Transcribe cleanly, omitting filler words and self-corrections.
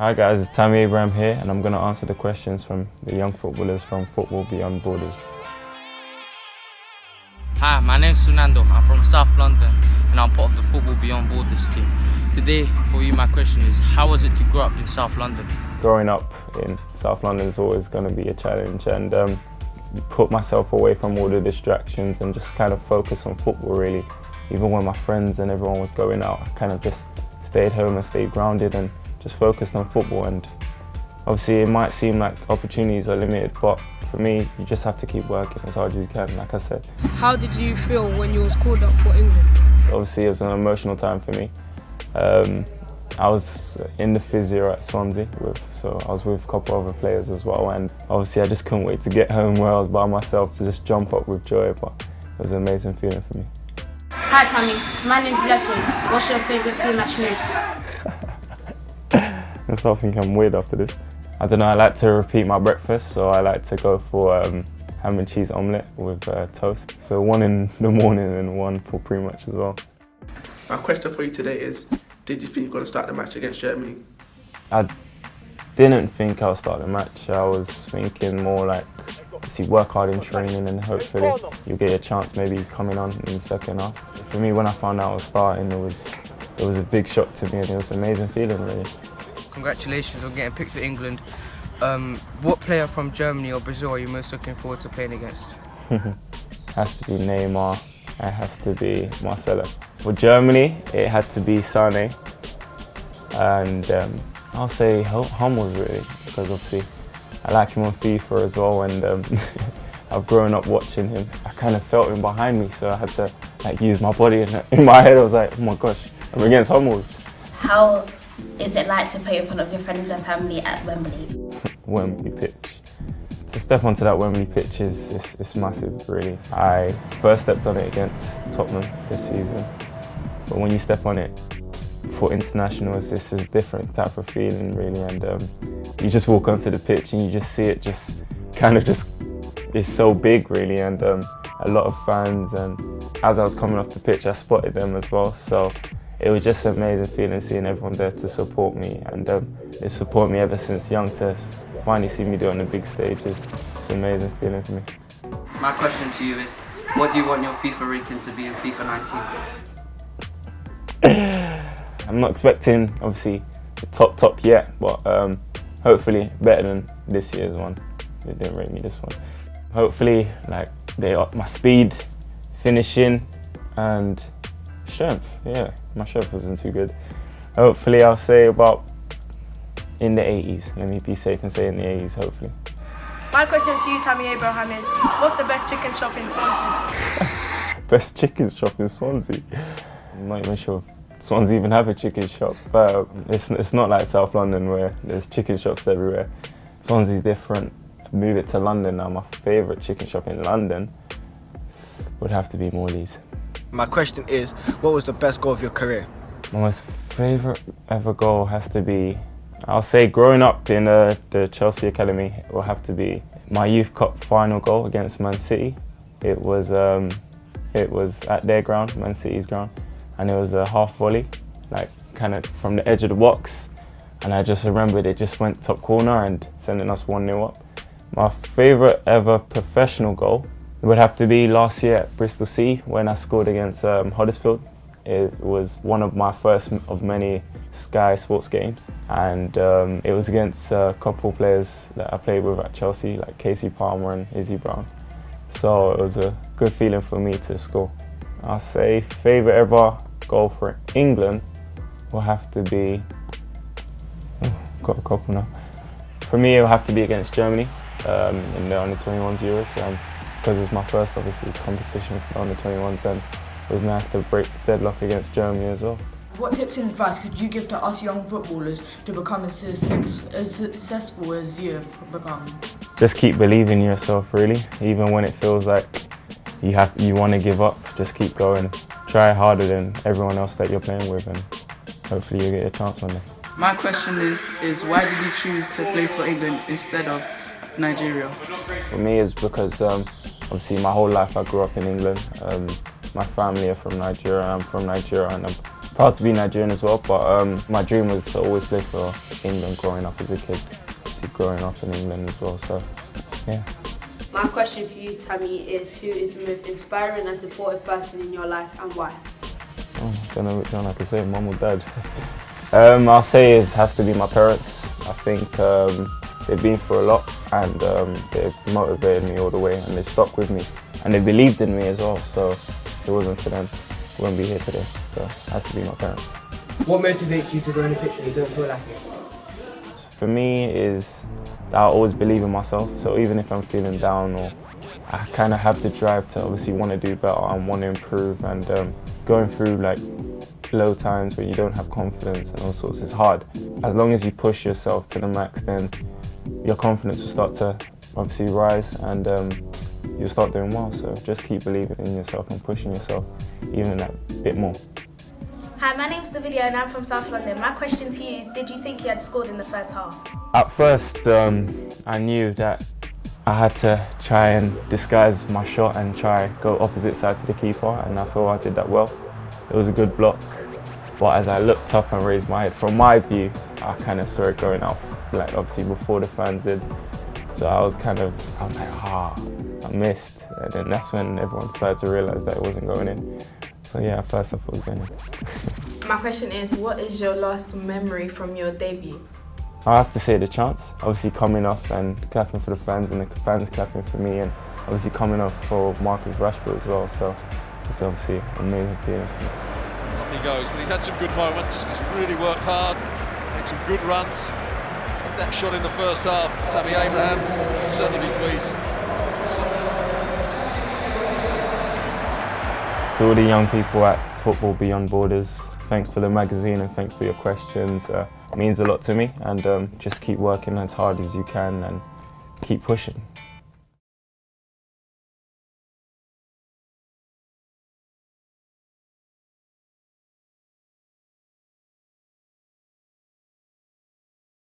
Hi guys, it's Tammy Abraham here and I'm going to answer the questions from the young footballers from Football Beyond Borders. Hi, my name's Fernando. I'm from South London and I'm part of the Football Beyond Borders team. Today, for you, my question is, how was it to grow up in South London? Growing up in South London is always going to be a challenge, and put myself away from all the distractions and just kind of focus on football really. Even when my friends and everyone was going out, I kind of just stayed home and stayed grounded and just focused on football. And obviously it might seem like opportunities are limited, but for me, you just have to keep working as hard as you can, like I said. How did you feel when you was called up for England? Obviously it was an emotional time for me. I was in the physio at Swansea, so I was with a couple other players as well, and obviously I just couldn't wait to get home where I was by myself to just jump up with joy, but it was an amazing feeling for me. Hi Tammy, my name's Blessing. What's your favourite pre-match meal? I start thinking I'm weird after this. I don't know, I like to repeat my breakfast, so I like to go for ham and cheese omelette with toast. So one in the morning and one for pre-match as well. My question for you today is, did you think you were going to start the match against Germany? I didn't think I'll start the match. I was thinking more like, obviously work hard in training and hopefully you'll get a chance maybe coming on in the second half. For me, when I found out I was starting, it was a big shock to me and it was an amazing feeling really. Congratulations on getting picked for England. What player from Germany or Brazil are you most looking forward to playing against? It has to be Neymar, it has to be Marcelo. For Germany, it had to be Sane, and I'll say Hummels really, because obviously I like him on FIFA as well, and I've grown up watching him. I kind of felt him behind me, so I had to use my body, and in my head I was like, oh my gosh, I'm against Hummels. How is it like to play in front of your friends and family at Wembley? Wembley pitch. To step onto that Wembley pitch is massive really. I first stepped on it against Tottenham this season, but when you step on it for internationals, it's a different type of feeling really, and you just walk onto the pitch and you just see it it's so big really, and a lot of fans, and as I was coming off the pitch I spotted them as well, so it was just an amazing feeling seeing everyone there to support me, and they support me ever since young to finally see me do it on the big stages. It's an amazing feeling for me. My question to you is, what do you want your FIFA rating to be in FIFA 19? I'm not expecting, obviously, the top yet, but hopefully better than this year's one. They didn't rate me this one. Hopefully, they up my speed, finishing, and strength. Yeah, my strength wasn't too good. Hopefully, I'll say about in the 80s. Let me be safe and say in the 80s, hopefully. My question to you, Tammy Abraham, is what's the best chicken shop in Swansea? Best chicken shop in Swansea? I'm not even sure if Swansea even have a chicken shop, but it's not like South London where there's chicken shops everywhere. Swansea's different. Move it to London now. My favourite chicken shop in London would have to be Morley's. My question is, what was the best goal of your career? My most favourite ever goal has to be, I'll say growing up in the Chelsea Academy, it will have to be my Youth Cup final goal against Man City. It was at their ground, Man City's ground, and it was a half volley, kind of from the edge of the box, and I just remembered it just went top corner and sending us 1-0 up. My favourite ever professional goal would have to be last year at Bristol City when I scored against Huddersfield. It was one of my first of many Sky Sports games, and it was against a couple players that I played with at Chelsea, like Casey Palmer and Izzy Brown. So it was a good feeling for me to score. I'll say favourite ever goal for England will have to be, got a couple now. For me it will have to be against Germany in the under-21s Euros, because it was my first obviously competition for the under-21s, and it was nice to break the deadlock against Germany as well. What tips and advice could you give to us young footballers to become as successful as you have become? Just keep believing in yourself really, even when it feels like you want to give up, just keep going. Try harder than everyone else that you're playing with, and hopefully you'll get a chance one day. My question is why did you choose to play for England instead of Nigeria? For me it's because obviously my whole life I grew up in England. My family are from Nigeria, I'm from Nigeria, and I'm Proud to be Nigerian as well, but my dream was to always play for England growing up as a kid. Obviously growing up in England as well, so yeah. My question for you, Tammy, is who is the most inspiring and supportive person in your life and why? I don't know which one I can say, mum or dad. I'll say it has to be my parents. I think they've been through a lot and they've motivated me all the way and they stuck with me. And they believed in me as well, so if it wasn't for them, I wouldn't be here today. So it has to be my parents. What motivates you to go in the pitch when you don't feel like it? For me is that I always believe in myself, so even if I'm feeling down or I kind of have the drive to obviously want to do better and want to improve, and going through like low times where you don't have confidence and all sorts is hard. As long as you push yourself to the max, then your confidence will start to obviously rise and you'll start doing well. So just keep believing in yourself and pushing yourself even that bit more. Hi, my name's Davidia and I'm from South London. My question to you is, did you think you had scored in the first half? At first, I knew that I had to try and disguise my shot and try go opposite side to the keeper, and I feel I did that well. It was a good block, but as I looked up and raised my head, from my view, I kind of saw it going off, like obviously before the fans did. So I was like, I missed. And then that's when everyone decided to realise that it wasn't going in. So yeah, at first I thought it was going in. My question is, what is your last memory from your debut? I have to say the chance. Obviously coming off and clapping for the fans and the fans clapping for me, and obviously coming off for Marcus Rashford as well. So it's obviously an amazing feeling for me. Off he goes, but he's had some good moments. He's really worked hard, made some good runs. And that shot in the first half, Tammy Abraham will certainly be pleased. To all the young people at Football Beyond Borders, thanks for the magazine and thanks for your questions. It means a lot to me, and just keep working as hard as you can and keep pushing.